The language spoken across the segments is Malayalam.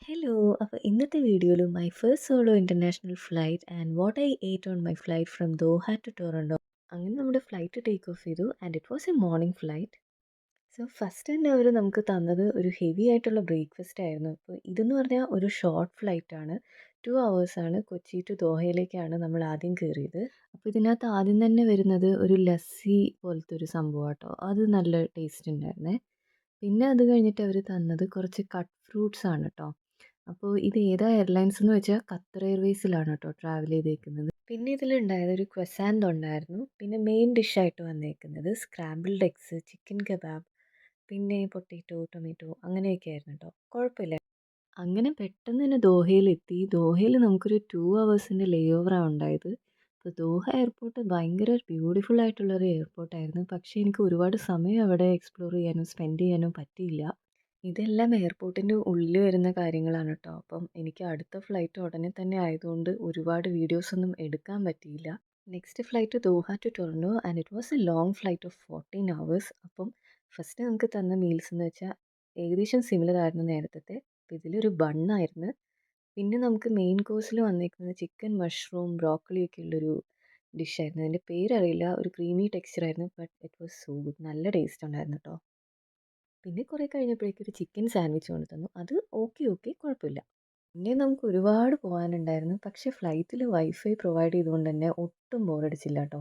ഹലോ. അപ്പോൾ ഇന്നത്തെ വീഡിയോയിൽ my first solo international flight and what I ate on my flight from Doha to Toronto. അങ്ങനെ നമ്മുടെ ഫ്ലൈറ്റ് ടേക്ക് ഓഫ് ചെയ്തു and it was a morning flight. So first തന്നെ അവർ നമുക്ക് തന്നത് ഒരു ഹെവി ആയിട്ടുള്ള ബ്രേക്ക്ഫാസ്റ്റ് ആയിരുന്നു. അപ്പോൾ ഇതെന്ന് പറഞ്ഞാൽ ഒരു ഷോർട്ട് ഫ്ലൈറ്റ് ആണ്. 2 hours ആണ്. കൊച്ചി ടു ദോഹയിലേക്കാണ് നമ്മൾ ആദ്യം കയറിയത്. അപ്പോൾ ഇതിനകത്ത് ആദ്യം തന്നെ വരുന്നത് ഒരു ലസ്സി പോലത്തെ ഒരു സംഭവം കേട്ടോ. അത് നല്ല ടേസ്റ്റ് ഉണ്ടായിരുന്നേ. പിന്നെ അത് കഴിഞ്ഞിട്ട് അവർ തന്നത് കുറച്ച് കട്ട് ഫ്രൂട്ട്സ് ആണ് കേട്ടോ. അപ്പോൾ ഇത് ഏതാ എയർലൈൻസ് എന്ന് വെച്ചാൽ ഖത്തർ എയർവേസിലാണ് കേട്ടോ ട്രാവൽ ചെയ്തേക്കുന്നത്. പിന്നെ ഇതിലുണ്ടായത് ഒരു ക്വസാൻഡ് ഉണ്ടായിരുന്നു. പിന്നെ മെയിൻ ഡിഷായിട്ട് വന്നേക്കുന്നത് സ്ക്രാമ്പിൾഡ് എഗ്സ്, ചിക്കൻ കബാബ്, പിന്നെ പൊട്ടാറ്റോ, ടൊമാറ്റോ അങ്ങനെയൊക്കെ ആയിരുന്നു കേട്ടോ. കുഴപ്പമില്ല. അങ്ങനെ പെട്ടെന്ന് തന്നെ ദോഹയിലെത്തി. ദോഹയിൽ നമുക്കൊരു 2 ഹവേഴ്സിൻ്റെ ലേ ഓവറാണ് ഉണ്ടായത്. അപ്പോൾ ദോഹ എയർപോർട്ട് ഭയങ്കര ബ്യൂട്ടിഫുൾ ആയിട്ടുള്ളൊരു എയർപോർട്ടായിരുന്നു. പക്ഷേ എനിക്ക് ഒരുപാട് സമയം അവിടെ എക്സ്പ്ലോർ ചെയ്യാനോ സ്പെൻഡ് ചെയ്യാനോ പറ്റിയില്ല. ഇതെല്ലാം എയർപോർട്ടിൻ്റെ ഉള്ളിൽ വരുന്ന കാര്യങ്ങളാണ് കേട്ടോ. അപ്പം എനിക്ക് അടുത്ത ഫ്ലൈറ്റ് ഉടനെ തന്നെ ആയതുകൊണ്ട് ഒരുപാട് വീഡിയോസൊന്നും എടുക്കാൻ പറ്റിയില്ല. Next flight Doha to Toronto and it was a long flight of 14 hours. അപ്പം ഫസ്റ്റ് നമുക്ക് തന്ന മീൽസ് എന്ന് വെച്ചാൽ ഏകദേശം സിമിലർ ആയിരുന്നു നേരത്തെ. അപ്പോൾ ഇതിലൊരു ബണ്ണായിരുന്നു. പിന്നെ നമുക്ക് മെയിൻ കോഴ്സിൽ വന്നേക്കുന്നത് ചിക്കൻ മഷ്റൂം ബ്രോക്കലി ഒക്കെ ഉള്ളൊരു ഡിഷായിരുന്നു. അതിൻ്റെ പേരറിയില്ല. ഒരു ക്രീമി ടെക്സ്ചർ ആയിരുന്നു. But it was so good. നല്ല ടേസ്റ്റ് ഉണ്ടായിരുന്നു കേട്ടോ. പിന്നെ കുറേ കഴിഞ്ഞപ്പോഴേക്കും ഒരു ചിക്കൻ സാൻഡ്വിച്ച് കൊണ്ട് തന്നു. അത് ഓക്കെ ഓക്കെ കുഴപ്പമില്ല. പിന്നെ നമുക്ക് ഒരുപാട് പോകാനുണ്ടായിരുന്നു. പക്ഷേ ഫ്ലൈറ്റിൽ വൈഫൈ പ്രൊവൈഡ് ചെയ്തുകൊണ്ട് തന്നെ ഒട്ടും ബോറടിച്ചില്ല കേട്ടോ.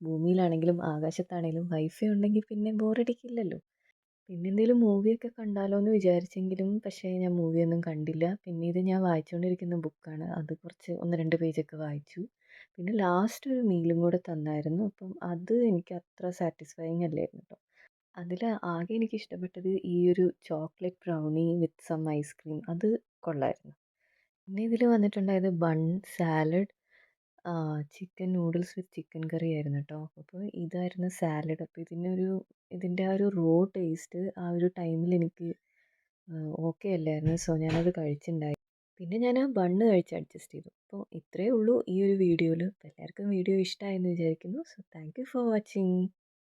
ഭൂമിയിലാണെങ്കിലും ആകാശത്താണെങ്കിലും വൈഫൈ ഉണ്ടെങ്കിൽ പിന്നെ ബോറടിക്കില്ലല്ലോ. പിന്നെ എന്തെങ്കിലും മൂവിയൊക്കെ കണ്ടാലോ എന്ന് വിചാരിച്ചെങ്കിലും പക്ഷേ ഞാൻ മൂവിയൊന്നും കണ്ടില്ല. പിന്നെ ഇത് ഞാൻ വായിച്ചുകൊണ്ടിരിക്കുന്ന ബുക്കാണ്. അത് കുറച്ച് 1-2 പേജൊക്കെ വായിച്ചു. പിന്നെ ലാസ്റ്റ് ഒരു മീലും കൂടെ തന്നായിരുന്നു. അപ്പം അത് എനിക്ക് അത്ര സാറ്റിസ്ഫൈയിങ് അല്ലായിരുന്നു കേട്ടോ. അതിൽ ആകെ എനിക്കിഷ്ടപ്പെട്ടത് ഈ ഒരു chocolate brownie with some ice cream അത് കൊള്ളായിരുന്നു. പിന്നെ ഇതിൽ വന്നിട്ടുണ്ടായത് bun, salad, chicken noodles with chicken curry ആയിരുന്നു കേട്ടോ. അപ്പോൾ ഇതായിരുന്നു സാലഡ്. അപ്പോൾ ഇതിൻ്റെ ആ ഒരു റോ ടേസ്റ്റ് ആ ഒരു ടൈമിൽ എനിക്ക് ഓക്കെ അല്ലായിരുന്നു. സോ ഞാനത് കഴിച്ചിട്ടുണ്ടായി. പിന്നെ ഞാൻ ആ ബണ്ണ് കഴിച്ച് അഡ്ജസ്റ്റ് ചെയ്തു. അപ്പോൾ ഇത്രയേ ഉള്ളൂ ഈ ഒരു വീഡിയോയിൽ. എല്ലാവർക്കും വീഡിയോ ഇഷ്ടമായെന്ന് വിചാരിക്കുന്നു. So thank you for watching.